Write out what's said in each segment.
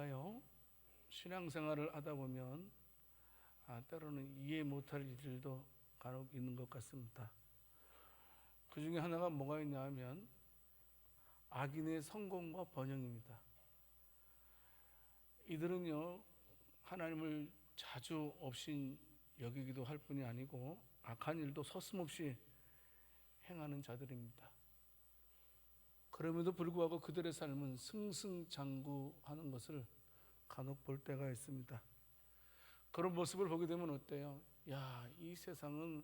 우리가요, 신앙생활을 하다 보면 때로는 이해 못할 일들도 간혹 있는 것 같습니다. 그 중에 하나가 뭐가 있냐 하면 악인의 성공과 번영입니다. 이들은요, 하나님을 자주 업신 여기기도 할 뿐이 아니고 악한 일도 서슴없이 행하는 자들입니다. 그럼에도 불구하고 그들의 삶은 승승장구하는 것을 간혹 볼 때가 있습니다. 그런 모습을 보게 되면 어때요? 야, 이 세상은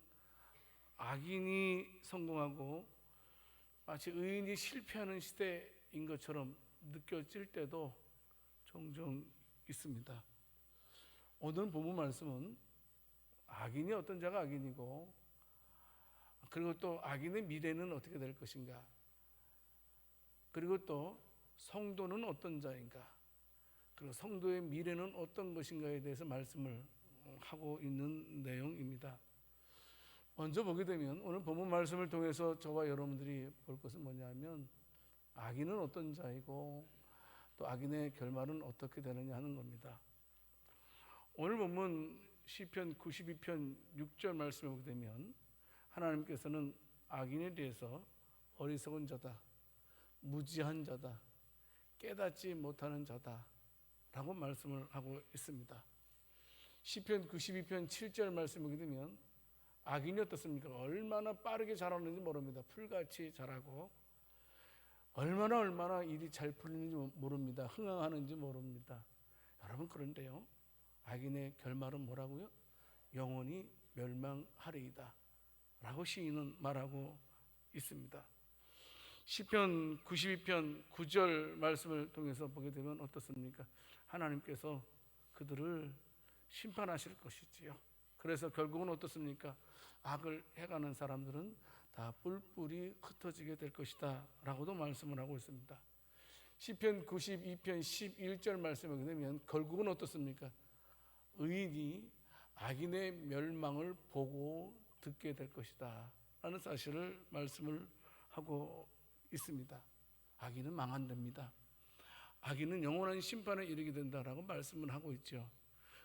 악인이 성공하고 마치 의인이 실패하는 시대인 것처럼 느껴질 때도 종종 있습니다. 오늘 본문 말씀은 악인이 어떤 자가 악인이고, 그리고 또 악인의 미래는 어떻게 될 것인가, 그리고 또 성도는 어떤 자인가, 그리고 성도의 미래는 어떤 것인가에 대해서 말씀을 하고 있는 내용입니다. 먼저 보게 되면 오늘 본문 말씀을 통해서 저와 여러분들이 볼 것은 뭐냐면 악인은 어떤 자이고 또 악인의 결말은 어떻게 되느냐 하는 겁니다. 오늘 본문 시편 92편 6절 말씀을 보게 되면 하나님께서는 악인에 대해서 어리석은 자다, 무지한 자다, 깨닫지 못하는 자다 라고 말씀을 하고 있습니다. 시편 92편 7절 말씀을 보게 되면 악인이 어떻습니까? 얼마나 빠르게 자라는지 모릅니다. 풀같이 자라고 얼마나 일이 잘 풀리는지 모릅니다. 흥황하는지 모릅니다. 여러분, 그런데요, 악인의 결말은 뭐라고요? 영원히 멸망하리이다 라고 시인은 말하고 있습니다. 시편 92편 9절 말씀을 통해서 보게 되면 어떻습니까? 하나님께서 그들을 심판하실 것이지요. 그래서 결국은 어떻습니까? 악을 행하는 사람들은 다 뿔뿔이 흩어지게 될 것이다 라고도 말씀을 하고 있습니다. 시편 92편 11절 말씀을 보게 되면 결국은 어떻습니까? 의인이 악인의 멸망을 보고 듣게 될 것이다 라는 사실을 말씀을 하고 있습니다. 악인은 망한답니다. 악인은 영원한 심판에 이르게 된다라고 말씀을 하고 있죠.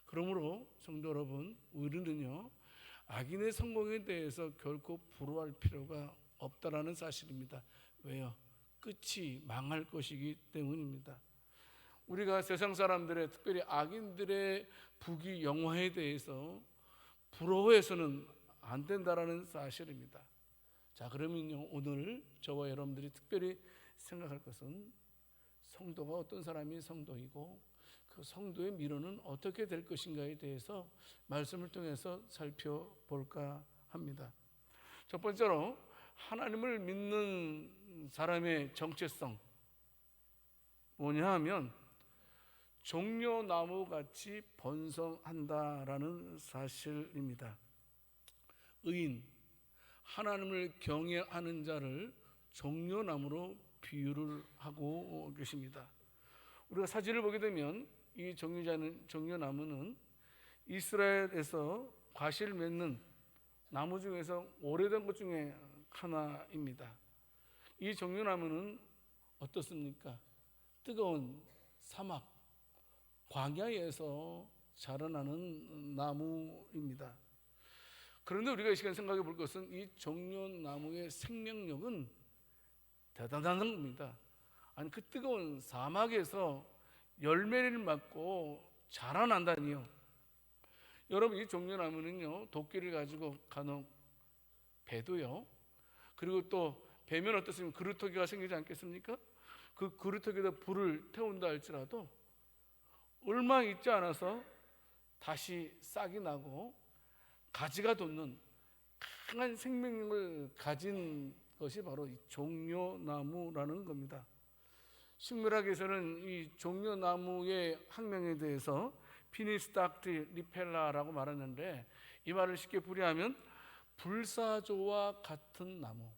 그러므로 성도 여러분, 우리는요, 악인의 성공에 대해서 결코 부러워할 필요가 없다라는 사실입니다. 왜요? 끝이 망할 것이기 때문입니다. 우리가 세상 사람들의, 특별히 악인들의 부귀 영화에 대해서 부러워해서는 안 된다라는 사실입니다. 자, 그러면요, 오늘 저와 여러분들이 특별히 생각할 것은 성도가 어떤 사람이 성도이고 그 성도의 미래는 어떻게 될 것인가에 대해서 말씀을 통해서 살펴볼까 합니다. 첫 번째로 하나님을 믿는 사람의 정체성 뭐냐 하면 종려나무같이 번성한다라는 사실입니다. 의인, 하나님을 경외하는 자를 종려나무로 비유를 하고 계십니다. 우리가 사진을 보게 되면 이 종려나무는 이스라엘에서 과실 맺는 나무 중에서 오래된 것 중에 하나입니다. 이 종려나무는 어떻습니까? 뜨거운 사막, 광야에서 자라나는 나무입니다. 그런데 우리가 이 시간 생각해 볼 것은 이 종려나무의 생명력은 대단한 겁니다. 아니, 그 뜨거운 사막에서 열매를 맺고 자라난다니요. 여러분, 이 종려나무는요, 도끼를 가지고 간혹 베도요, 그리고 또 베면 어떻습니까? 그루터기가 생기지 않겠습니까? 그 그루터기에다 불을 태운다 할지라도 얼마 있지 않아서 다시 싹이 나고 가지가 돋는 강한 생명력을 가진 것이 바로 이 종려나무라는 겁니다. 식물학에서는 이 종려나무의 학명에 대해서 피니스닥티 리펠라라고 말하는데, 이 말을 쉽게 풀이하면 불사조와 같은 나무,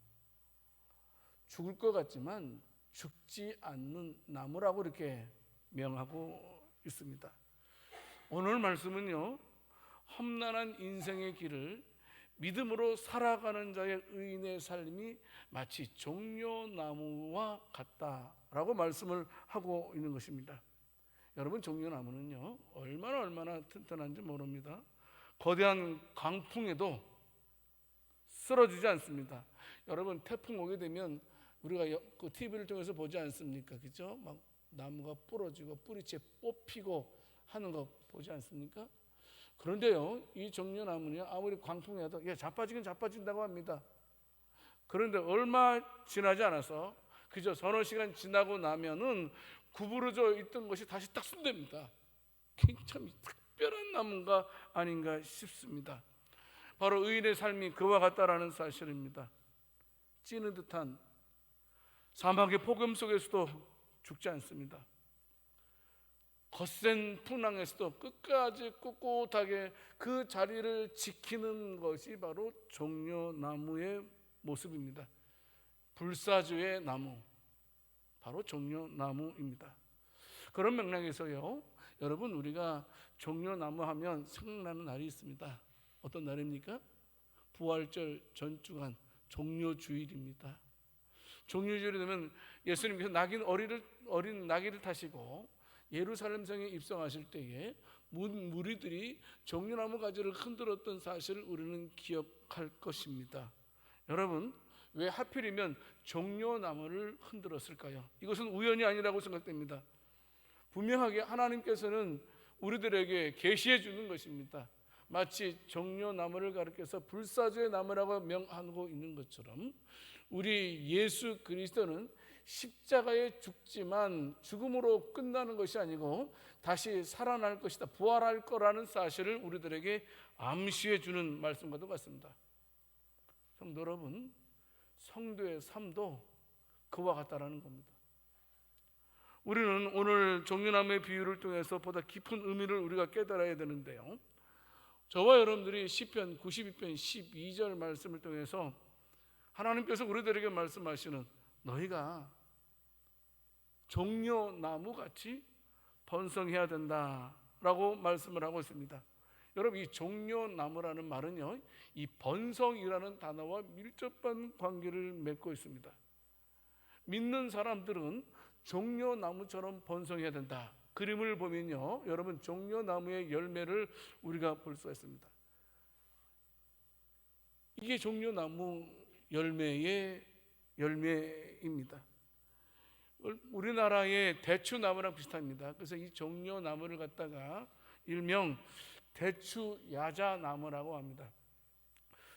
죽을 것 같지만 죽지 않는 나무라고 이렇게 명하고 있습니다. 오늘 말씀은요, 험난한 인생의 길을 믿음으로 살아가는 자의 의인의 삶이 마치 종려나무와 같다라고 말씀을 하고 있는 것입니다. 여러분, 종려나무는요 얼마나 튼튼한지 모릅니다. 거대한 강풍에도 쓰러지지 않습니다. 여러분, 태풍 오게 되면 우리가 그 TV를 통해서 보지 않습니까? 그죠? 막 나무가 부러지고 뿌리채 뽑히고 하는 거 보지 않습니까? 그런데요, 이 종려나무는요 아무리 광풍이 와도 자빠지긴 자빠진다고 합니다. 그런데 얼마 지나지 않아서 그저 서너 시간 지나고 나면은 구부러져 있던 것이 다시 딱 쓴답니다. 굉장히 특별한 나무가 아닌가 싶습니다. 바로 의인의 삶이 그와 같다라는 사실입니다. 찌는 듯한 사막의 폭염 속에서도 죽지 않습니다. 거센 풍랑에서도 끝까지 꿋꿋하게 그 자리를 지키는 것이 바로 종려나무의 모습입니다. 불사조의 나무, 바로 종려나무입니다. 그런 맥락에서요, 여러분, 우리가 종려나무 하면 생각나는 날이 있습니다. 어떤 날입니까? 부활절 전주간 종려주일입니다. 종려주일이 되면 예수님께서 어린 나귀를 타시고 예루살렘 성에 입성하실 때에 무리들이 종려나무 가지를 흔들었던 사실을 우리는 기억할 것입니다. 여러분, 왜 하필이면 종려나무를 흔들었을까요? 이것은 우연이 아니라고 생각됩니다. 분명하게 하나님께서는 우리들에게 계시해 주는 것입니다. 마치 종려나무를 가리켜서 불사조의 나무라고 명하고 있는 것처럼 우리 예수 그리스도는 십자가에 죽지만 죽음으로 끝나는 것이 아니고 다시 살아날 것이다, 부활할 거라는 사실을 우리들에게 암시해 주는 말씀과도 같습니다. 성도 여러분, 성도의 삶도 그와 같다라는 겁니다. 우리는 오늘 종려나무의 비유를 통해서 보다 깊은 의미를 우리가 깨달아야 되는데요, 저와 여러분들이 시편 92편 12절 말씀을 통해서 하나님께서 우리들에게 말씀하시는 너희가 종려나무같이 번성해야 된다라고 말씀을 하고 있습니다. 여러분, 이 종려나무라는 말은요, 이 번성이라는 단어와 밀접한 관계를 맺고 있습니다. 믿는 사람들은 종려나무처럼 번성해야 된다. 그림을 보면요, 여러분, 종려나무의 열매를 우리가 볼 수가 있습니다. 이게 종려나무 열매의 열매입니다. 우리나라의 대추나무랑 비슷합니다. 그래서 이 종려나무를 갖다가 일명 대추야자나무라고 합니다.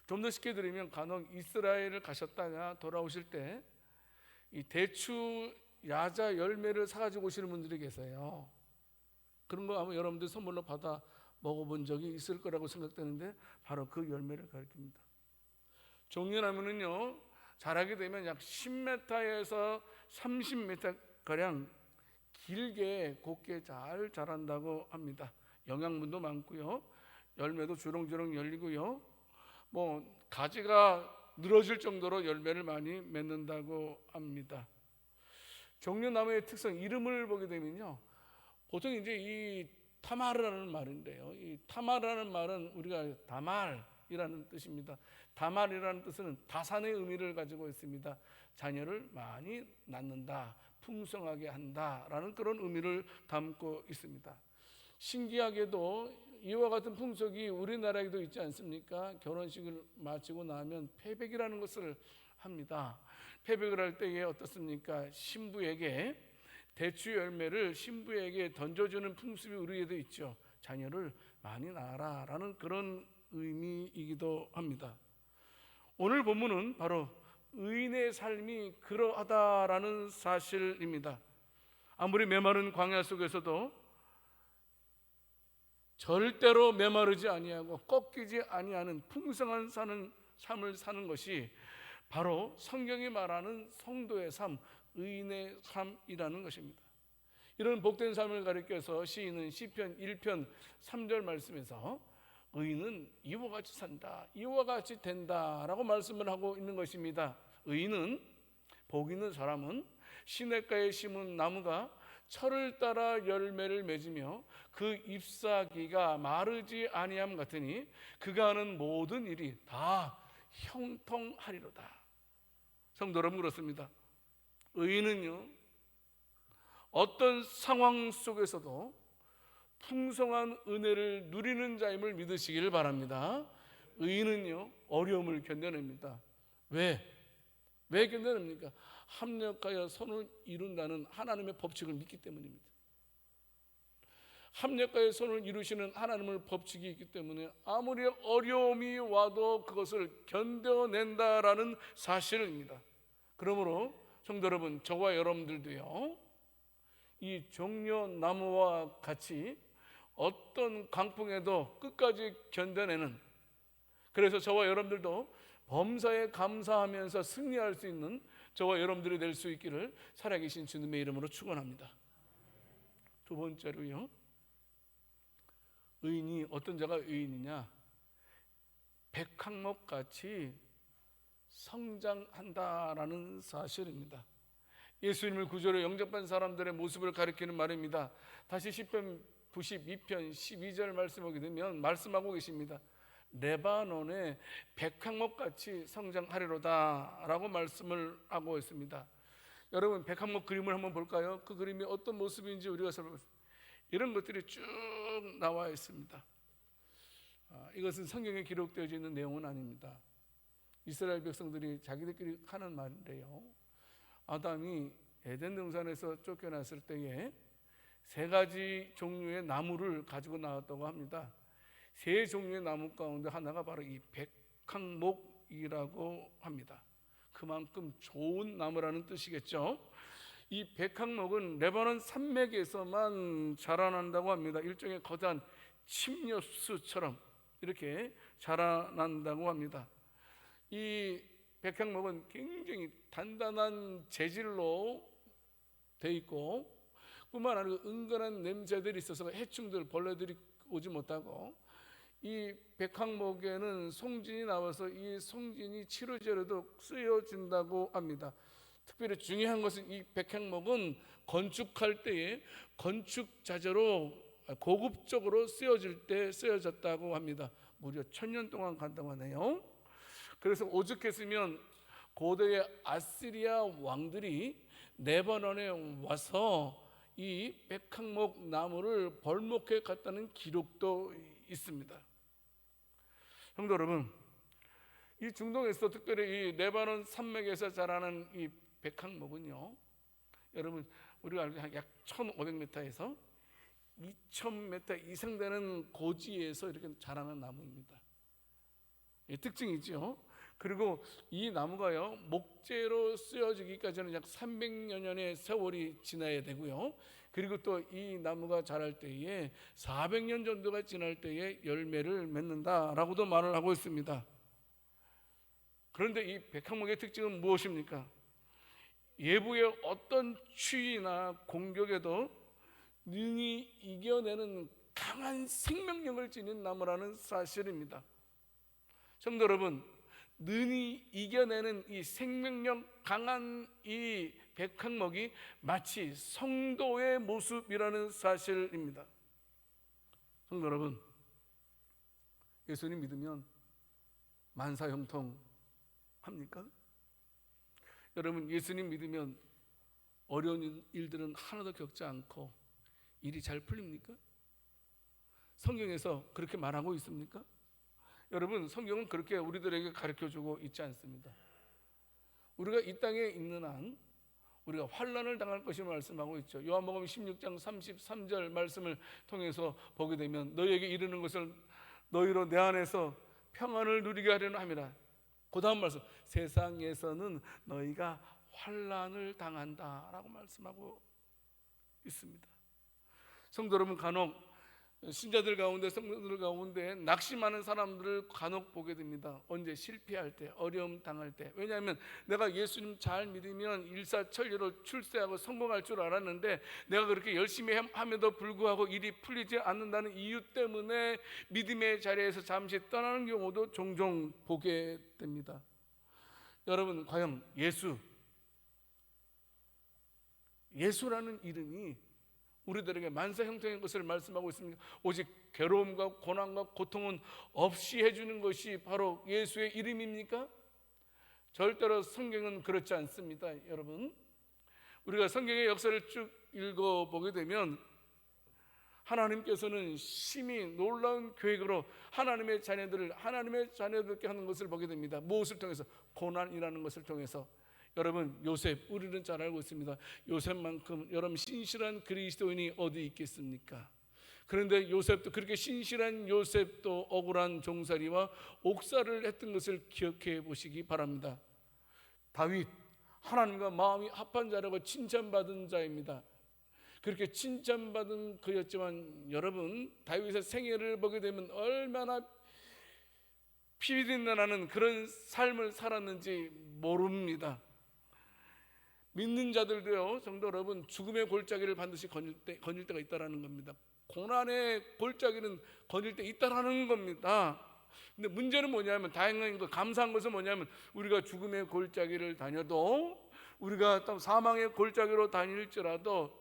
좀 더 쉽게 드리면 간혹 이스라엘을 가셨다가 돌아오실 때 이 대추야자 열매를 사가지고 오시는 분들이 계세요. 그런 거 아마 여러분들 선물로 받아 먹어본 적이 있을 거라고 생각되는데 바로 그 열매를 가리킵니다. 종려나무는요, 자라게 되면 약 10m에서 30m가량 길게 곱게 잘 자란다고 합니다. 영양분도 많고요, 열매도 주렁주렁 열리고요, 가지가 늘어질 정도로 열매를 많이 맺는다고 합니다. 종려나무의 특성, 이름을 보게 되면요, 보통 이제 이 타마르라는 말인데요, 이 타마르라는 말은 우리가 다말이라는 뜻입니다. 다말이라는 뜻은 다산의 의미를 가지고 있습니다. 자녀를 많이 낳는다, 풍성하게 한다라는 그런 의미를 담고 있습니다. 신기하게도 이와 같은 풍속이 우리나라에도 있지 않습니까? 결혼식을 마치고 나면 패백이라는 것을 합니다. 패백을 할 때에 어떻습니까? 신부에게 대추 열매를 신부에게 던져주는 풍습이 우리에도 있죠. 자녀를 많이 낳아라 라는 그런 의미이기도 합니다. 오늘 본문은 바로 의인의 삶이 그러하다라는 사실입니다. 아무리 메마른 광야 속에서도 절대로 메마르지 아니하고 꺾이지 아니하는 풍성한 삶을 사는 것이 바로 성경이 말하는 성도의 삶, 의인의 삶이라는 것입니다. 이런 복된 삶을 가리켜서 시인은 시편 1편 3절 말씀에서 의인은 이와 같이 산다, 이와 같이 된다라고 말씀을 하고 있는 것입니다. 의인은, 복 있는 사람은 시냇가에 심은 나무가 철을 따라 열매를 맺으며 그 잎사귀가 마르지 아니함 같으니 그가 하는 모든 일이 다 형통하리로다. 성도 여러분, 그렇습니다. 의인은요, 어떤 상황 속에서도 풍성한 은혜를 누리는 자임을 믿으시기를 바랍니다. 의인은요, 어려움을 견뎌냅니다. 왜 견뎌냅니까? 합력하여 선을 이룬다는 하나님의 법칙을 믿기 때문입니다. 합력하여 선을 이루시는 하나님의 법칙이 있기 때문에 아무리 어려움이 와도 그것을 견뎌낸다라는 사실입니다. 그러므로 성도 여러분, 저와 여러분들도요, 이 종려나무와 같이 어떤 강풍에도 끝까지 견뎌내는, 그래서 저와 여러분들도 범사에 감사하면서 승리할 수 있는 저와 여러분들이 될 수 있기를 살아계신 주님의 이름으로 축원합니다. 두 번째로요, 의인이, 어떤 자가 의인이냐? 백항목같이 성장한다라는 사실입니다. 예수님을 구주로 영접한 사람들의 모습을 가리키는 말입니다. 다시 시편 92편 12절 말씀 보게 되면 말씀하고 계십니다. 레바논의 백항목같이 성장하리로다 라고 말씀을 하고 있습니다. 여러분, 백항목 그림을 한번 볼까요? 그 그림이 어떤 모습인지 우리가 살펴보겠습니다. 이런 것들이 쭉 나와 있습니다. 이것은 성경에 기록되어 있는 내용은 아닙니다. 이스라엘 백성들이 자기들끼리 하는 말인데요, 아담이 에덴 동산에서 쫓겨났을 때에 세 가지 종류의 나무를 가지고 나왔다고 합니다. 세 종류의 나무 가운데 하나가 바로 이 백항목이라고 합니다. 그만큼 좋은 나무라는 뜻이겠죠. 이 백항목은 레바논 산맥에서만 자라난다고 합니다. 일종의 거대한 침엽수처럼 이렇게 자라난다고 합니다. 이 백항목은 굉장히 단단한 재질로 돼 있고, 뿐만 아니라 은근한 냄새들이 있어서 해충들, 벌레들이 오지 못하고, 이 백항목에는 송진이 나와서 이 송진이 치료제로도 쓰여진다고 합니다. 특별히 중요한 것은 이 백항목은 건축할 때에 건축 자재로 고급적으로 쓰여질 때 쓰여졌다고 합니다. 무려 1000년 동안 간다고 하네요. 그래서 오죽했으면 고대의 아시리아 왕들이 레바논에 와서 이 백항목 나무를 벌목해 갔다는 기록도 있습니다. 성도 여러분, 이 중동에서 특별히 이 레바논 산맥에서 자라는 이 백항목은요, 여러분 우리가 알고 약 1500m에서 2000m 이상 되는 고지에서 이렇게 자라는 나무입니다. 특징이죠. 그리고 이 나무가요, 목재로 쓰여지기까지는 약 300여 년의 세월이 지나야 되고요, 그리고 또 이 나무가 자랄 때에 400년 정도가 지날 때에 열매를 맺는다라고도 말을 하고 있습니다. 그런데 이 백항목의 특징은 무엇입니까? 외부의 어떤 추위나 공격에도 능히 이겨내는 강한 생명력을 지닌 나무라는 사실입니다. 성도 여러분, 능히 이겨내는 이 생명력 강한 이 백항목이 마치 성도의 모습이라는 사실입니다. 성도 여러분, 예수님 믿으면 만사형통합니까? 여러분, 예수님 믿으면 어려운 일들은 하나도 겪지 않고 일이 잘 풀립니까? 성경에서 그렇게 말하고 있습니까? 여러분, 성경은 그렇게 우리들에게 가르쳐주고 있지 않습니다. 우리가 이 땅에 있는 한 우리가 환난을 당할 것임을 말씀하고 있죠. 요한복음 16장 33절 말씀을 통해서 보게 되면 너희에게 이르는 것을 너희로 내 안에서 평안을 누리게 하려는 함이라. 그 다음 말씀, 세상에서는 너희가 환난을 당한다라고 말씀하고 있습니다. 성도 여러분, 간혹 신자들 가운데, 성도들 가운데 낙심하는 사람들을 간혹 보게 됩니다. 언제? 실패할 때, 어려움 당할 때. 왜냐하면 내가 예수님 잘 믿으면 일사천리로 출세하고 성공할 줄 알았는데 내가 그렇게 열심히 함에도 불구하고 일이 풀리지 않는다는 이유 때문에 믿음의 자리에서 잠시 떠나는 경우도 종종 보게 됩니다. 여러분, 과연 예수라는 이름이 우리들에게 만사형통의 것을 말씀하고 있습니다. 오직 괴로움과 고난과 고통은 없이 해주는 것이 바로 예수의 이름입니까? 절대로 성경은 그렇지 않습니다. 여러분, 우리가 성경의 역사를 쭉 읽어보게 되면 하나님께서는 심히 놀라운 계획으로 하나님의 자녀들께 하는 것을 보게 됩니다. 무엇을 통해서? 고난이라는 것을 통해서. 여러분, 요셉, 우리는 잘 알고 있습니다. 요셉만큼 여러분 신실한 그리스도인이 어디 있겠습니까? 그런데 요셉도, 그렇게 신실한 요셉도 억울한 종살이와 옥살이를 했던 것을 기억해 보시기 바랍니다. 다윗, 하나님과 마음이 합한 자라고 칭찬받은 자입니다. 그렇게 칭찬받은 그였지만 여러분, 다윗의 생애를 보게 되면 얼마나 피비린내 나는 그런 삶을 살았는지 모릅니다. 믿는 자들도요, 성도 여러분, 죽음의 골짜기를 반드시 거닐 때가 있다라는 겁니다. 고난의 골짜기는 거닐 때 있다라는 겁니다. 근데 문제는 뭐냐면, 다행한 거, 감사한 것은 뭐냐면, 우리가 죽음의 골짜기를 다녀도, 우리가 또 사망의 골짜기로 다닐지라도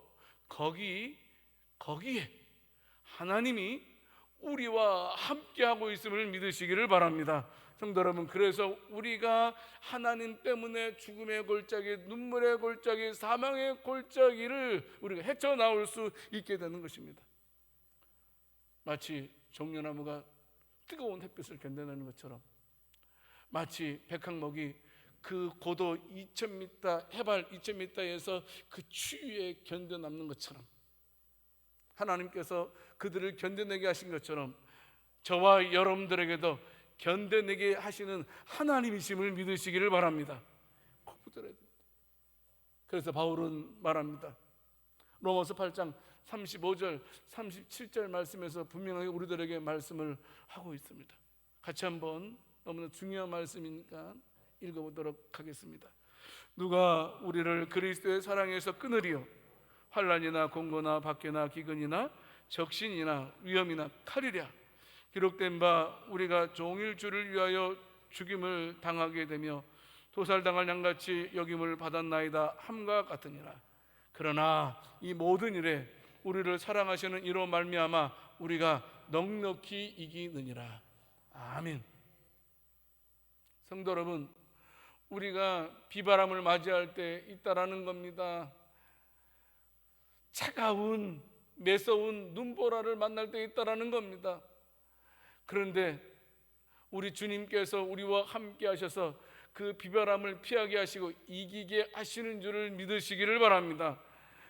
거기에 하나님이 우리와 함께하고 있음을 믿으시기를 바랍니다. 성도 여러분, 그래서 우리가 하나님 때문에 죽음의 골짜기, 눈물의 골짜기, 사망의 골짜기를 우리가 헤쳐나올 수 있게 되는 것입니다. 마치 종려나무가 뜨거운 햇빛을 견뎌내는 것처럼, 마치 백항목이 그 고도 2000m, 해발 2000m에서 그 추위에 견뎌남는 것처럼, 하나님께서 그들을 견뎌내게 하신 것처럼 저와 여러분들에게도 견뎌내게 하시는 하나님이심을 믿으시기를 바랍니다. 꼭 붙들어야 됩니다. 그래서 바울은 말합니다. 로마서 8장 35절 37절 말씀에서 분명하게 우리들에게 말씀을 하고 있습니다. 같이 한번, 너무나 중요한 말씀이니까 읽어보도록 하겠습니다. 누가 우리를 그리스도의 사랑에서 끊으리요? 환난이나 공고나 박해나 기근이나 적신이나 위험이나 칼이랴. 기록된 바 우리가 종일 주를 위하여 죽임을 당하게 되며 도살당할 양같이 여김을 받았나이다 함과 같으니라. 그러나 이 모든 일에 우리를 사랑하시는 이로 말미암아 우리가 넉넉히 이기느니라. 아멘. 성도 여러분, 우리가 비바람을 맞이할 때 있다라는 겁니다. 차가운 매서운 눈보라를 만날 때 있다라는 겁니다. 그런데 우리 주님께서 우리와 함께 하셔서 그 비바람을 피하게 하시고 이기게 하시는 줄을 믿으시기를 바랍니다.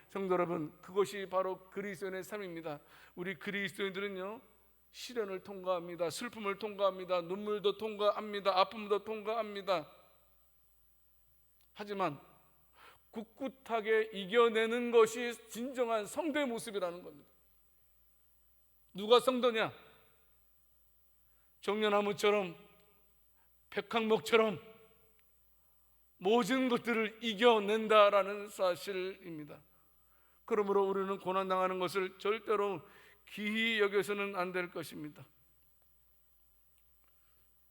성도 여러분, 그것이 바로 그리스도인의 삶입니다. 우리 그리스도인들은요, 시련을 통과합니다. 슬픔을 통과합니다. 눈물도 통과합니다. 아픔도 통과합니다. 하지만 꿋꿋하게 이겨내는 것이 진정한 성도의 모습이라는 겁니다. 누가 성도냐? 종려나무처럼, 백항목처럼 모든 것들을 이겨낸다라는 사실입니다. 그러므로 우리는 고난당하는 것을 절대로 기히 여겨서는 안 될 것입니다.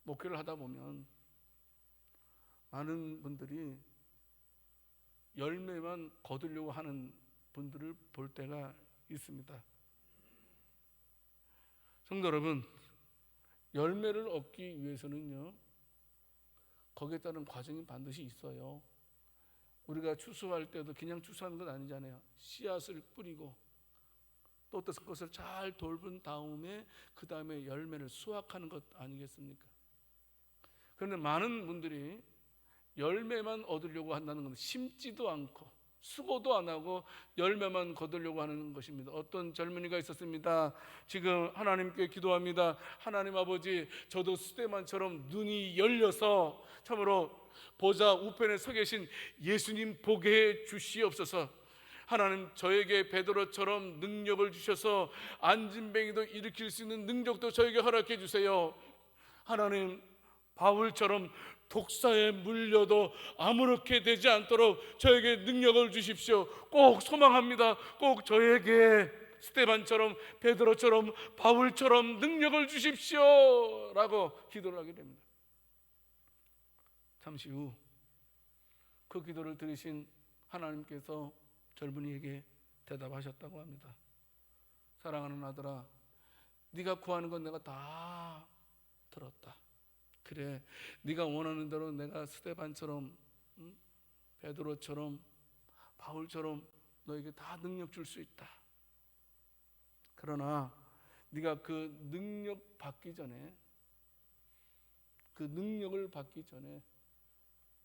목회를 하다 보면 많은 분들이 열매만 거두려고 하는 분들을 볼 때가 있습니다. 성도 여러분, 열매를 얻기 위해서는요, 거기에 따른 과정이 반드시 있어요. 우리가 추수할 때도 그냥 추수하는 건 아니잖아요. 씨앗을 뿌리고 또 어떤 것을 잘 돌본 다음에 그 다음에 열매를 수확하는 것 아니겠습니까? 그런데 많은 분들이 열매만 얻으려고 한다는 건 심지도 않고 수고도 안 하고 열매만 거두려고 하는 것입니다. 어떤 젊은이가 있었습니다. 지금 하나님께 기도합니다. 하나님 아버지, 저도 스데반처럼 눈이 열려서 참으로 보좌 우편에 서 계신 예수님 보게 해 주시옵소서. 하나님, 저에게 베드로처럼 능력을 주셔서 안진뱅이도 일으킬 수 있는 능력도 저에게 허락해 주세요. 하나님, 바울처럼 독사에 물려도 아무렇게 되지 않도록 저에게 능력을 주십시오. 꼭 소망합니다. 꼭 저에게 스데반처럼, 베드로처럼, 바울처럼 능력을 주십시오 라고 기도를 하게 됩니다. 잠시 후 그 기도를 들으신 하나님께서 젊은이에게 대답하셨다고 합니다. 사랑하는 아들아, 네가 구하는 건 내가 다 들었다. 그래, 네가 원하는 대로 내가 스데반처럼, 베드로처럼, 바울처럼 너에게 다 능력 줄 수 있다. 그러나 네가 그 능력 받기 전에, 그 능력을 받기 전에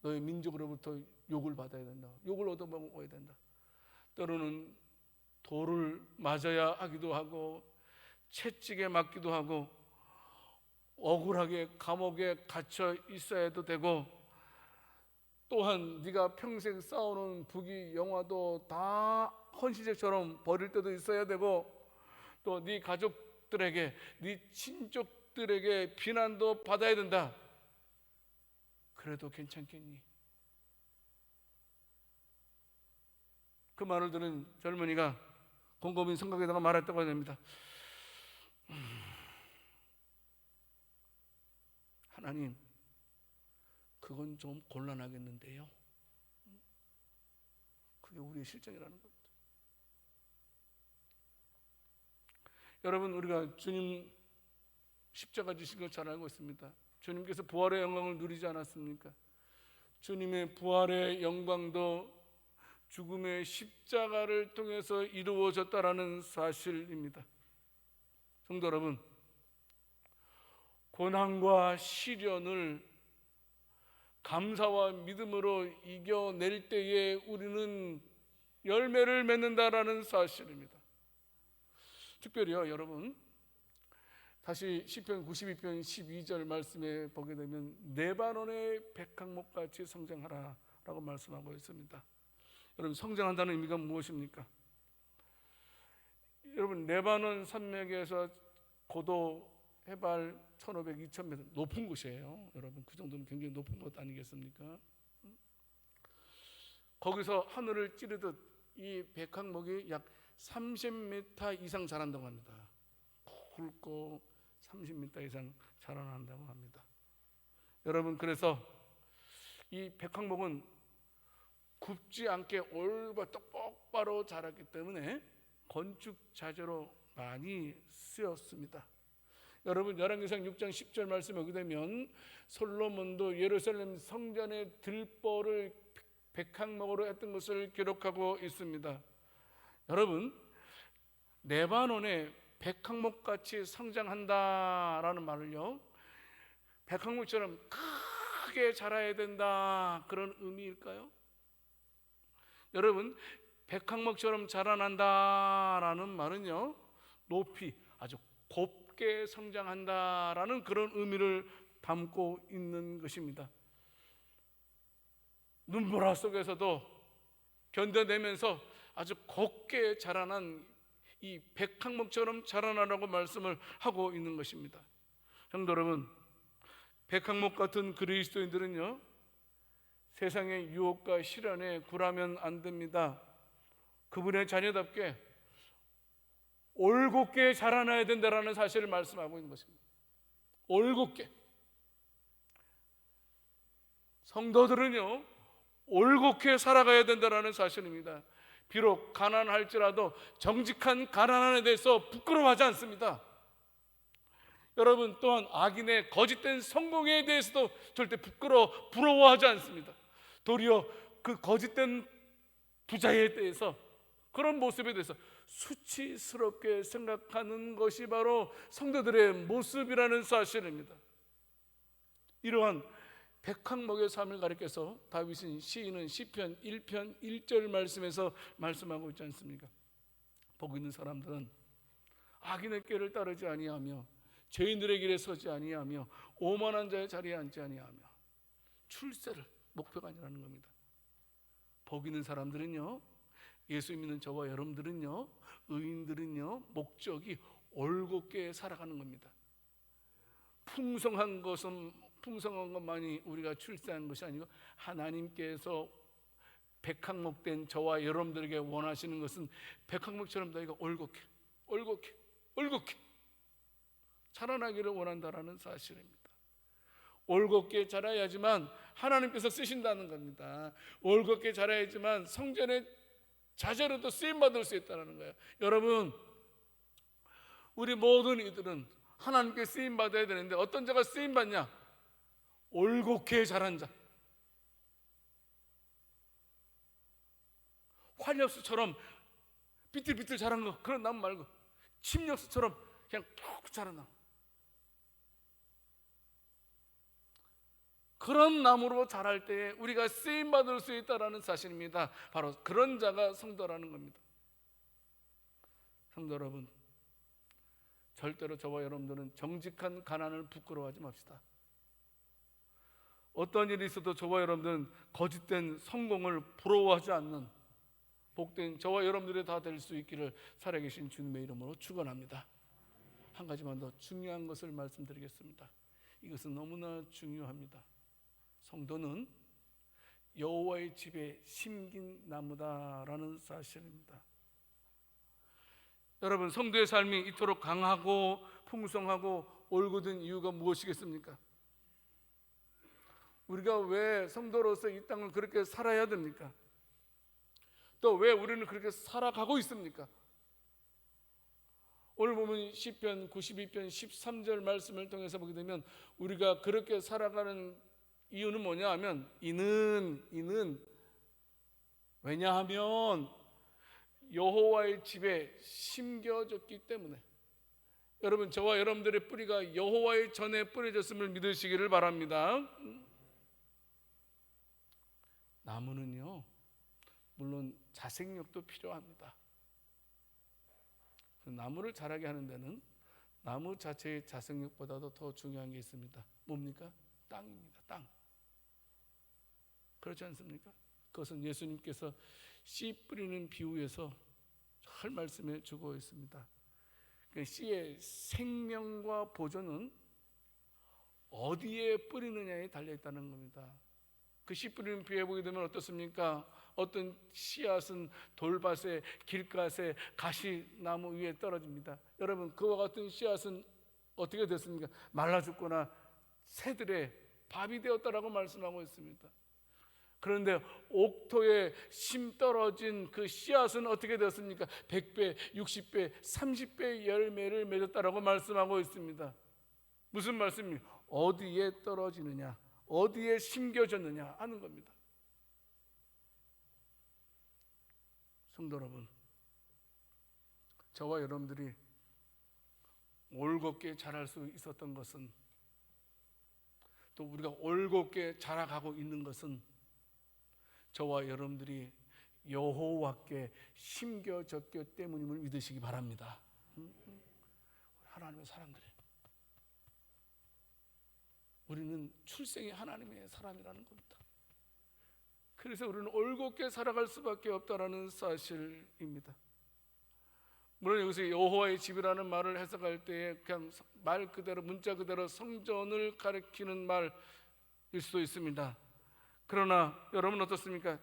너의 민족으로부터 욕을 받아야 된다. 욕을 얻어먹어야 된다. 때로는 돌을 맞아야 하기도 하고 채찍에 맞기도 하고 억울하게 감옥에 갇혀 있어야도 되고, 또한 네가 평생 쌓아놓은 부귀 영화도 다 헌시제처럼 버릴 때도 있어야 되고, 또 네 가족들에게, 네 친족들에게 비난도 받아야 된다. 그래도 괜찮겠니? 그 말을 들은 젊은이가 곰곰이 생각에다가 말했다고 합니다. 하나님, 그건 좀 곤란하겠는데요. 그게 우리의 실정이라는 겁니다. 여러분, 우리가 주님 십자가 지신 거 잘 알고 있습니다. 주님께서 부활의 영광을 누리지 않았습니까? 주님의 부활의 영광도 죽음의 십자가를 통해서 이루어졌다라는 사실입니다. 성도 여러분, 고난과 시련을 감사와 믿음으로 이겨낼 때에 우리는 열매를 맺는다라는 사실입니다. 특별히요, 여러분, 다시 시편 92편 12절 말씀에 보게 되면 레바논의 백향목같이 성장하라 라고 말씀하고 있습니다. 여러분, 성장한다는 의미가 무엇입니까? 여러분, 레바논 산맥에서 고도 해발 1500, 2000m 높은 곳이에요. 여러분, 그 정도면 굉장히 높은 곳 아니겠습니까? 거기서 하늘을 찌르듯 이 백향목이 약 30m 이상 자란다고 합니다. 굵고 30m 이상 자라난다고 합니다. 여러분, 그래서 이 백향목은 굽지 않게 똑바로 자랐기 때문에 건축 자재로 많이 쓰였습니다. 여러분, 열왕기상 6장 10절 말씀에 오게 되면 솔로몬도 예루살렘 성전의 들보를 백향목으로 했던 것을 기록하고 있습니다. 여러분, 레바논에 백향목같이 성장한다라는 말을요, 백향목처럼 크게 자라야 된다, 그런 의미일까요? 여러분, 백향목처럼 자라난다라는 말은요, 높이 아주 곱게 성장한다라는 그런 의미를 담고 있는 것입니다. 눈보라 속에서도 견뎌내면서 아주 곱게 자라난 이 백향목처럼 자라나라고 말씀을 하고 있는 것입니다. 성도 여러분, 백향목 같은 그리스도인들은요, 세상의 유혹과 시련에 굴하면 안 됩니다. 그분의 자녀답게 올곧게 자라나야 된다라는 사실을 말씀하고 있는 것입니다. 올곧게. 성도들은요, 올곧게 살아가야 된다라는 사실입니다. 비록 가난할지라도 정직한 가난함에 대해서 부끄러워하지 않습니다. 여러분, 또한 악인의 거짓된 성공에 대해서도 절대 부러워하지 않습니다. 도리어 그 거짓된 부자에 대해서, 그런 모습에 대해서 수치스럽게 생각하는 것이 바로 성도들의 모습이라는 사실입니다. 이러한 백향목의 삶을 가리켜서 다윗은, 시인은 시편 1편 1절 말씀에서 말씀하고 있지 않습니까? 보고 있는 사람들은 악인의 길을 따르지 아니하며 죄인들의 길에 서지 아니하며 오만한 자의 자리에 앉지 아니하며, 출세를 목표가 아니라는 겁니다. 보고 있는 사람들은요, 예수 믿는 저와 여러분들은요, 의인들은요, 목적이 올곧게 살아가는 겁니다. 풍성한 것만이 우리가 출세하는 것이 아니고, 하나님께서 백향목된 저와 여러분들에게 원하시는 것은 백향목처럼 너희가 올곧게 자라나기를 원한다라는 사실입니다. 올곧게 자라야지만 하나님께서 쓰신다는 겁니다. 올곧게 자라야지만 성전의 자재로도 쓰임받을 수 있다는 거예요. 여러분, 우리 모든 이들은 하나님께 쓰임받아야 되는데 어떤 자가 쓰임받냐? 올곧게 자란 자. 활력수처럼 비틀비틀 자란 거, 그런 나무 말고 침엽수처럼 그냥 푹 자라나. 그런 나무로 자랄 때에 우리가 쓰임받을 수 있다는 사실입니다. 바로 그런 자가 성도라는 겁니다. 성도 여러분, 절대로 저와 여러분들은 정직한 가난을 부끄러워하지 맙시다. 어떤 일이 있어도 저와 여러분들은 거짓된 성공을 부러워하지 않는 복된 저와 여러분들이 다 될 수 있기를 살아계신 주님의 이름으로 축원합니다. 한 가지만 더 중요한 것을 말씀드리겠습니다. 이것은 너무나 중요합니다. 성도는 여호와의 집에 심긴 나무다라는 사실입니다. 여러분, 성도의 삶이 이토록 강하고 풍성하고 올곧은 이유가 무엇이겠습니까? 우리가 왜 성도로서 이 땅을 그렇게 살아야 됩니까? 또 왜 우리는 그렇게 살아가고 있습니까? 오늘 보면 시편 92편 13절 말씀을 통해서 보게 되면 우리가 그렇게 살아가는 이유는 뭐냐 하면 이는 왜냐하면 여호와의 집에 심겨졌기 때문에. 여러분, 저와 여러분들의 뿌리가 여호와의 전에 뿌려졌음을 믿으시기를 바랍니다. 나무는요, 물론 자생력도 필요합니다. 나무를 자라게 하는 데는 나무 자체의 자생력보다도 더 중요한 게 있습니다. 뭡니까? 땅입니다. 땅. 그렇지 않습니까? 그것은 예수님께서 씨 뿌리는 비유에서 잘 말씀해 주고 있습니다. 씨의 생명과 보존은 어디에 뿌리느냐에 달려 있다는 겁니다. 그 씨 뿌리는 비유에 보게 되면 어떻습니까? 어떤 씨앗은 돌밭에, 길가에, 가시나무 위에 떨어집니다. 여러분, 그와 같은 씨앗은 어떻게 됐습니까? 말라 죽거나 새들의 밥이 되었다라고 말씀하고 있습니다. 그런데 옥토에 심 떨어진 그 씨앗은 어떻게 되었습니까? 100배, 60배, 30배 열매를 맺었다라고 말씀하고 있습니다. 무슨 말씀이에요? 어디에 떨어지느냐, 어디에 심겨졌느냐 하는 겁니다. 성도 여러분, 저와 여러분들이 올곧게 자랄 수 있었던 것은, 또 우리가 올곧게 자라가고 있는 것은 저와 여러분들이 여호와께 심겨졌기 때문임을 믿으시기 바랍니다. 하나님의 사람들이, 우리는 출생이 하나님의 사람이라는 겁니다. 그래서 우리는 올곧게 살아갈 수밖에 없다라는 사실입니다. 물론 여기서 여호와의 집이라는 말을 해석할 때에 그냥 말 그대로, 문자 그대로 성전을 가리키는 말일 수도 있습니다. 그러나 여러분 어떻습니까?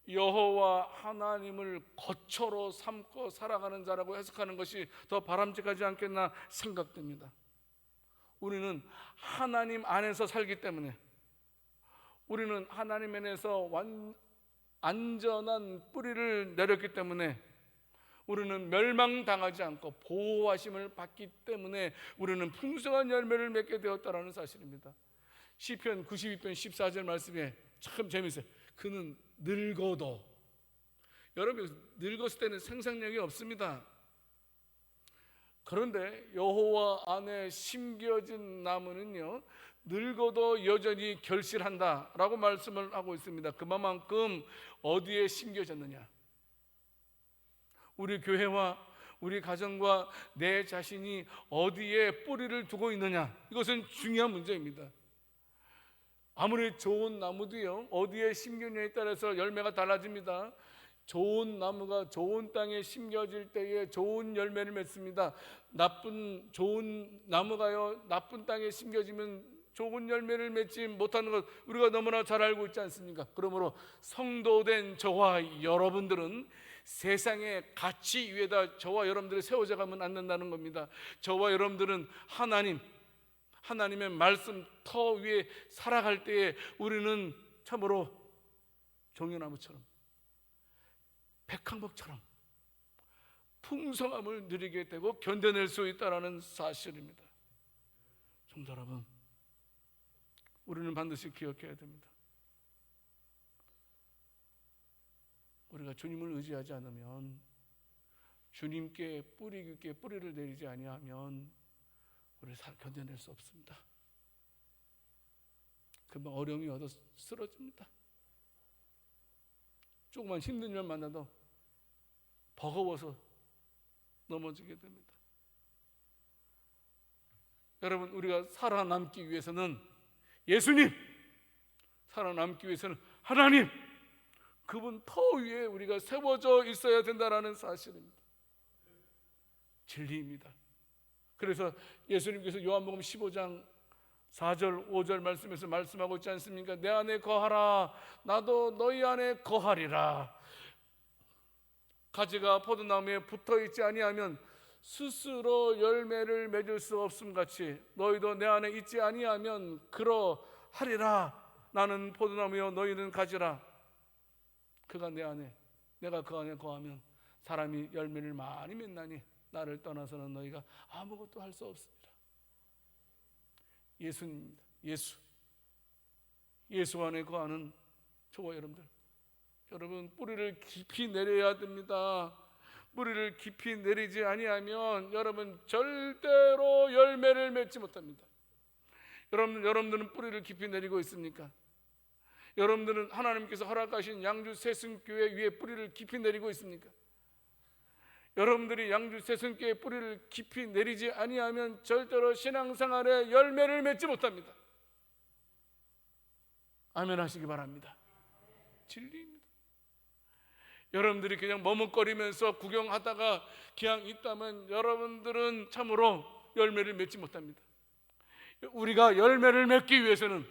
여호와 하나님을 거처로 삼고 살아가는 자라고 해석하는 것이 더 바람직하지 않겠나 생각됩니다. 우리는 하나님 안에서 살기 때문에, 우리는 하나님 안에서 안전한 뿌리를 내렸기 때문에, 우리는 멸망당하지 않고 보호하심을 받기 때문에 우리는 풍성한 열매를 맺게 되었다는 사실입니다. 시편 92편 14절 말씀에 참 재미있어요. 그는 늙어도, 여러분 늙었을 때는 생산력이 없습니다. 그런데 여호와 안에 심겨진 나무는요, 늙어도 여전히 결실한다라고 말씀을 하고 있습니다. 그만큼 어디에 심겨졌느냐, 우리 교회와 우리 가정과 내 자신이 어디에 뿌리를 두고 있느냐, 이것은 중요한 문제입니다. 아무리 좋은 나무도요, 어디에 심겨냐에 따라서 열매가 달라집니다. 좋은 나무가 좋은 땅에 심겨질 때에 좋은 열매를 맺습니다. 좋은 나무가요, 나쁜 땅에 심겨지면 좋은 열매를 맺지 못하는 것 우리가 너무나 잘 알고 있지 않습니까? 그러므로 성도된 저와 여러분들은 세상의 가치 위에다 저와 여러분들이 세워져 가면 안 된다는 겁니다. 저와 여러분들은 하나님의 말씀 터 위에 살아갈 때에 우리는 참으로 종려나무처럼, 백향목처럼 풍성함을 누리게 되고 견뎌낼 수 있다는 사실입니다. 성도 여러분, 우리는 반드시 기억해야 됩니다. 우리가 주님을 의지하지 않으면 주님께 뿌리 깊게 뿌리를 내리지 아니하면 우리 견뎌낼 수 없습니다. 금방 어려움이 얻어 쓰러집니다. 조금만 힘든 일 만나도 버거워서 넘어지게 됩니다. 여러분, 우리가 살아남기 위해서는 예수님, 살아남기 위해서는 하나님, 그분 터 위에 우리가 세워져 있어야 된다는 사실입니다. 진리입니다. 그래서 예수님께서 요한복음 15장 4절 5절 말씀에서 말씀하고 있지 않습니까? 내 안에 거하라, 나도 너희 안에 거하리라. 가지가 포도나무에 붙어있지 아니하면 스스로 열매를 맺을 수 없음같이 너희도 내 안에 있지 아니하면 그러하리라. 나는 포도나무요 너희는 가지라. 그가 내 안에, 내가 그 안에 거하면 사람이 열매를 많이 맺나니 나를 떠나서는 너희가 아무것도 할 수 없습니다. 예수님입니다. 예수 안에 거하는 저와 여러분 뿌리를 깊이 내려야 됩니다. 뿌리를 깊이 내리지 아니하면 여러분 절대로 열매를 맺지 못합니다. 여러분들은 뿌리를 깊이 내리고 있습니까? 여러분들은 하나님께서 허락하신 양주 새순교회 위에 뿌리를 깊이 내리고 있습니까? 여러분들이 양주 새순교회 뿌리를 깊이 내리지 아니하면 절대로 신앙생활에 열매를 맺지 못합니다. 아멘 하시기 바랍니다. 진리입니다. 여러분들이 그냥 머뭇거리면서 구경하다가 그냥 있다면 여러분들은 참으로 열매를 맺지 못합니다. 우리가 열매를 맺기 위해서는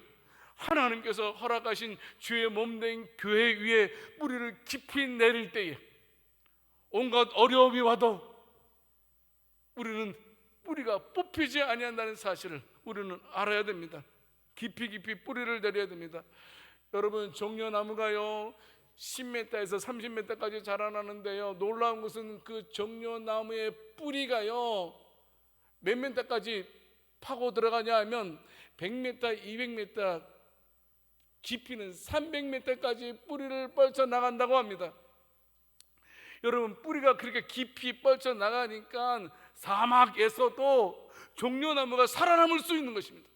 하나님께서 허락하신 주의 몸된 교회 위에 뿌리를 깊이 내릴 때에 온갖 어려움이 와도 우리는 뿌리가 뽑히지 아니한다는 사실을 우리는 알아야 됩니다. 깊이 뿌리를 내려야 됩니다. 여러분, 종려나무가요 10m에서 30m까지 자라나는데요, 놀라운 것은 그 종려나무의 뿌리가요 몇 m까지 파고 들어가냐 하면 100m, 200m, 깊이는 300m까지 뿌리를 뻗쳐 나간다고 합니다. 여러분, 뿌리가 그렇게 깊이 뻗쳐 나가니까 사막에서도 종려나무가 살아남을 수 있는 것입니다.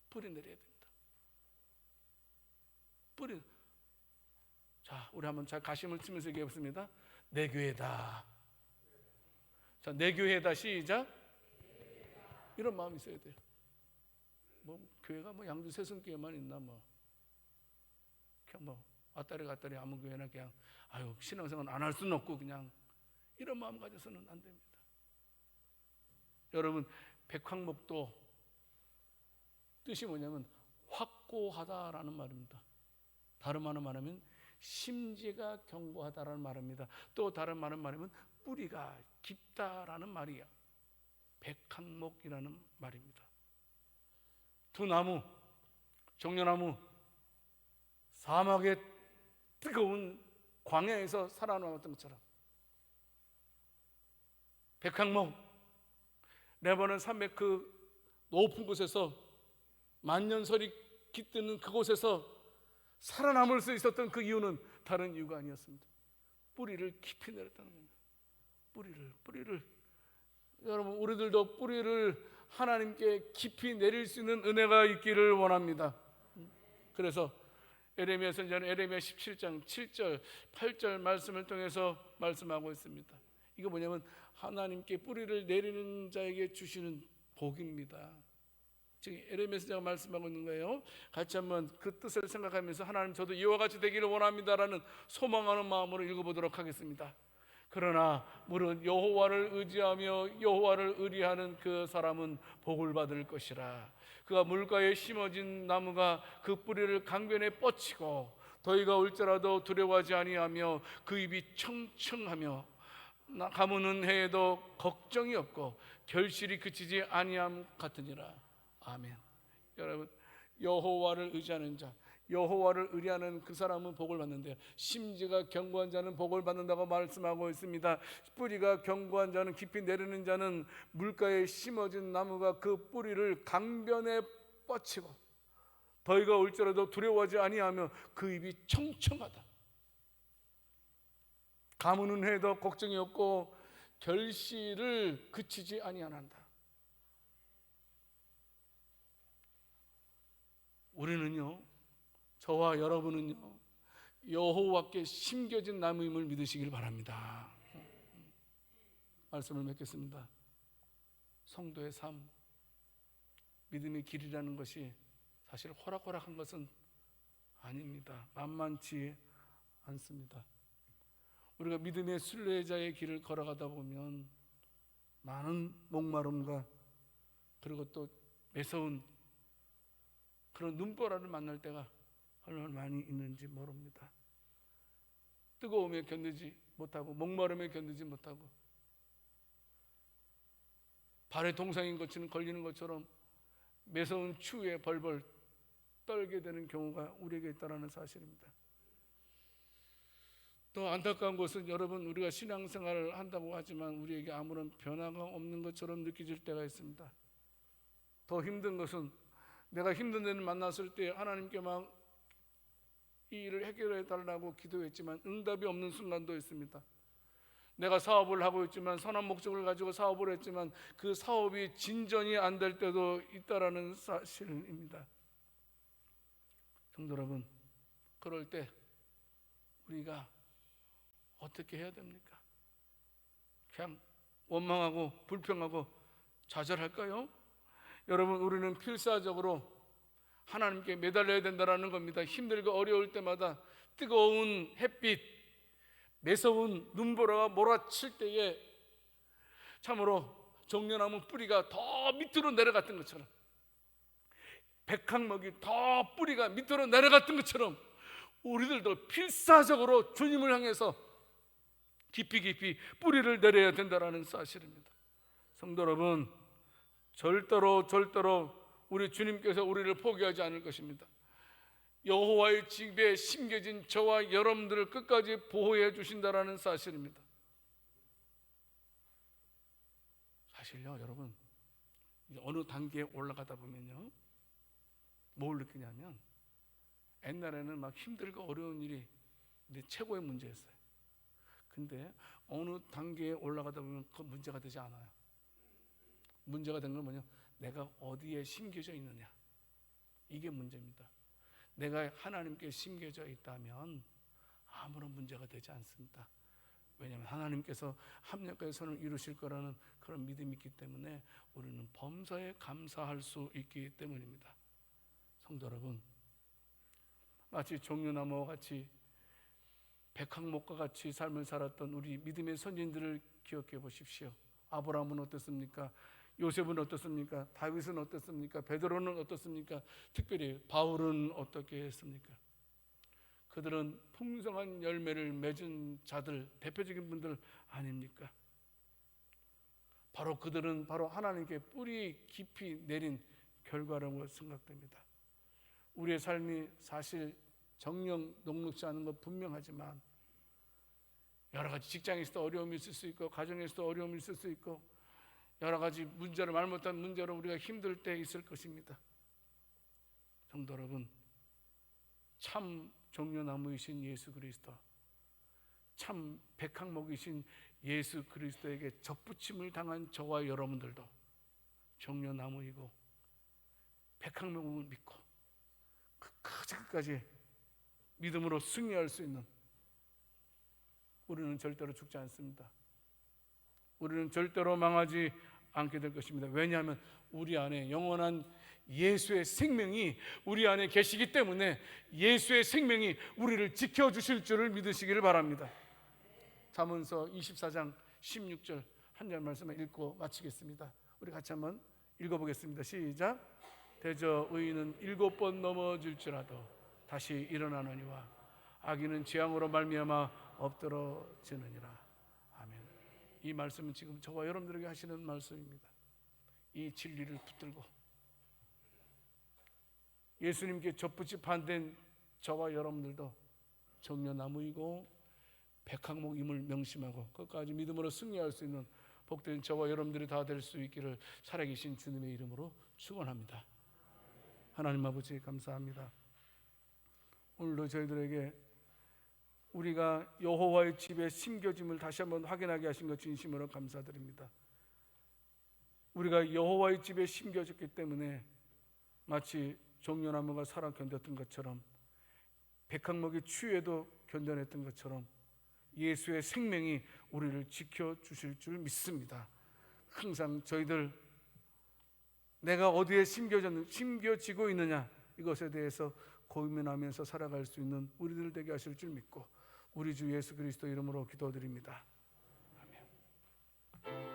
뿌리 내려야 됩니다. 뿌리. 자, 우리 한번 잘 가심을 치면서 얘기해보겠습니다. 내 교회다. 자, 내 교회다. 시작. 이런 마음이 있어야 돼요. 뭐 교회가 뭐 양주 새순교회만 있나 뭐 그냥 뭐 왔다리 갔다리 아무 교회나 그냥 아유 신앙생활 안 할 수는 없고 그냥 이런 마음 가져서는 안 됩니다. 여러분, 백황목도 뜻이 뭐냐면 확고하다라는 말입니다. 다른 말로 말하면 심지가 견고하다라는 말입니다. 또 다른 말은 말하면 뿌리가 깊다라는 말이야. 백한목이라는 말입니다. 두 나무, 종려나무, 사막의 뜨거운 광야에서 살아남았던 것처럼 백항목, 레바논 산맥 그 높은 곳에서 만년설이 깃드는 그곳에서 살아남을 수 있었던 그 이유는 다른 이유가 아니었습니다. 뿌리를 깊이 내렸다는 겁니다. 뿌리를 여러분, 우리들도 뿌리를 하나님께 깊이 내릴 수 있는 은혜가 있기를 원합니다. 그래서 에레미야 선지자는 에레미야 17장 7절 8절 말씀을 통해서 말씀하고 있습니다. 이거 뭐냐면 하나님께 뿌리를 내리는 자에게 주시는 복입니다. 지금 에레미야 선지자가 말씀하고 있는 거예요. 같이 한번 그 뜻을 생각하면서 하나님, 저도 이와 같이 되기를 원합니다라는 소망하는 마음으로 읽어보도록 하겠습니다. 그러나 물은 여호와를 의지하며 여호와를 의리하는 그 사람은 복을 받을 것이라. 그가 물가에 심어진 나무가 그 뿌리를 강변에 뻗치고 더위가 올지라도 두려워하지 아니하며 그 입이 청청하며 가무는 해에도 걱정이 없고 결실이 그치지 아니함 같으니라. 아멘. 여러분, 여호와를 의지하는 자, 여호와를 의리하는 그 사람은 복을 받는데요, 심지가 견고한 자는 복을 받는다고 말씀하고 있습니다. 뿌리가 견고한 자는, 깊이 내리는 자는 물가에 심어진 나무가 그 뿌리를 강변에 뻗치고 더위가 올지라도 두려워하지 아니하며 그 입이 청청하다. 가문은 해도 걱정이 없고 결실을 그치지 아니하는다. 우리는요, 저와 여러분은요, 여호와께 심겨진 나무임을 믿으시길 바랍니다. 말씀을 맺겠습니다. 성도의 삶, 믿음의 길이라는 것이 사실 호락호락한 것은 아닙니다. 만만치 않습니다. 우리가 믿음의 순례자의 길을 걸어가다 보면 많은 목마름과 그리고 또 매서운 그런 눈보라를 만날 때가 얼마나 많이 있는지 모릅니다. 뜨거움에 견디지 못하고 목마름에 견디지 못하고 발에 동상인 것처럼 걸리는 것처럼 매서운 추위에 벌벌 떨게 되는 경우가 우리에게 있다는 사실입니다. 또 안타까운 것은 여러분, 우리가 신앙생활을 한다고 하지만 우리에게 아무런 변화가 없는 것처럼 느껴질 때가 있습니다. 더 힘든 것은 내가 힘든 데를 만났을 때 하나님께 막 이 일을 해결해 달라고 기도했지만 응답이 없는 순간도 있습니다. 내가 사업을 하고 있지만, 선한 목적을 가지고 사업을 했지만 그 사업이 진전이 안 될 때도 있다라는 사실입니다. 성도 여러분, 그럴 때 우리가 어떻게 해야 됩니까? 그냥 원망하고 불평하고 좌절할까요? 여러분, 우리는 필사적으로 하나님께 매달려야 된다는 겁니다. 힘들고 어려울 때마다 뜨거운 햇빛, 매서운 눈보라가 몰아칠 때에 참으로 종려나무 뿌리가 더 밑으로 내려갔던 것처럼, 백항목이 더 뿌리가 밑으로 내려갔던 것처럼 우리들도 필사적으로 주님을 향해서 깊이 뿌리를 내려야 된다는 사실입니다. 성도 여러분, 절대로 우리 주님께서 우리를 포기하지 않을 것입니다. 여호와의 집에 심겨진 저와 여러분들을 끝까지 보호해 주신다는 사실입니다. 사실요, 여러분, 어느 단계에 올라가다 보면요, 뭘 느끼냐면 옛날에는 막 힘들고 어려운 일이 최고의 문제였어요. 근데 어느 단계에 올라가다 보면 그 문제가 되지 않아요. 문제가 된 건 뭐냐? 내가 어디에 심겨져 있느냐, 이게 문제입니다. 내가 하나님께 심겨져 있다면 아무런 문제가 되지 않습니다. 왜냐하면 하나님께서 합력하여 선을 이루실 거라는 그런 믿음이 있기 때문에 우리는 범사에 감사할 수 있기 때문입니다. 성도 여러분, 마치 종려나무와 같이 백항목과 같이 삶을 살았던 우리 믿음의 선진들을 기억해 보십시오. 아브라함은 어떻습니까? 요셉은 어떻습니까? 다윗은 어떻습니까? 베드로는 어떻습니까? 특별히 바울은 어떻게 했습니까? 그들은 풍성한 열매를 맺은 자들, 대표적인 분들 아닙니까? 바로 그들은 바로 하나님께 뿌리 깊이 내린 결과라고 생각됩니다. 우리의 삶이 사실 정녕 녹록지 않은 것 분명하지만 여러 가지 직장에서도 어려움이 있을 수 있고, 가정에서도 어려움이 있을 수 있고, 여러 가지 문제로, 말 못한 문제로 우리가 힘들 때 있을 것입니다. 성도 여러분, 참 종려나무이신 예수 그리스도, 참 백항목이신 예수 그리스도에게 접붙임을 당한 저와 여러분들도 종려나무이고 백항목을 믿고 끝까지 믿음으로 승리할 수 있는, 우리는 절대로 죽지 않습니다. 우리는 절대로 망하지 않게 될 것입니다. 왜냐하면 우리 안에 영원한 예수의 생명이 우리 안에 계시기 때문에 예수의 생명이 우리를 지켜주실 줄을 믿으시기를 바랍니다. 잠언서 24장 16절 한 절 말씀을 읽고 마치겠습니다. 우리 같이 한번 읽어보겠습니다. 시작. 대저 의인은 7번 넘어질지라도 다시 일어나느니와 악인은 재앙으로 말미암아 엎드러지느니라. 아멘. 이 말씀은 지금 저와 여러분들에게 하시는 말씀입니다. 이 진리를 붙들고 예수님께 접붙이 반된 저와 여러분들도 종려나무이고 백항목임을 명심하고 끝까지 믿음으로 승리할 수 있는 복된 저와 여러분들이 다 될 수 있기를 살아계신 주님의 이름으로 축원합니다. 하나님 아버지 감사합니다. 오늘도 저희들에게 우리가 여호와의 집에 심겨짐을 다시 한번 확인하게 하신 것 진심으로 감사드립니다. 우리가 여호와의 집에 심겨졌기 때문에 마치 종려나무가 살아 견뎠던 것처럼, 백항목이 추위에도 견뎌냈던 것처럼 예수의 생명이 우리를 지켜주실 줄 믿습니다. 항상 저희들 내가 어디에 심겨지고 있느냐, 이것에 대해서 고민하면서 살아갈 수 있는 우리들 되게 하실 줄 믿고 우리 주 예수 그리스도 이름으로 기도드립니다. 아멘.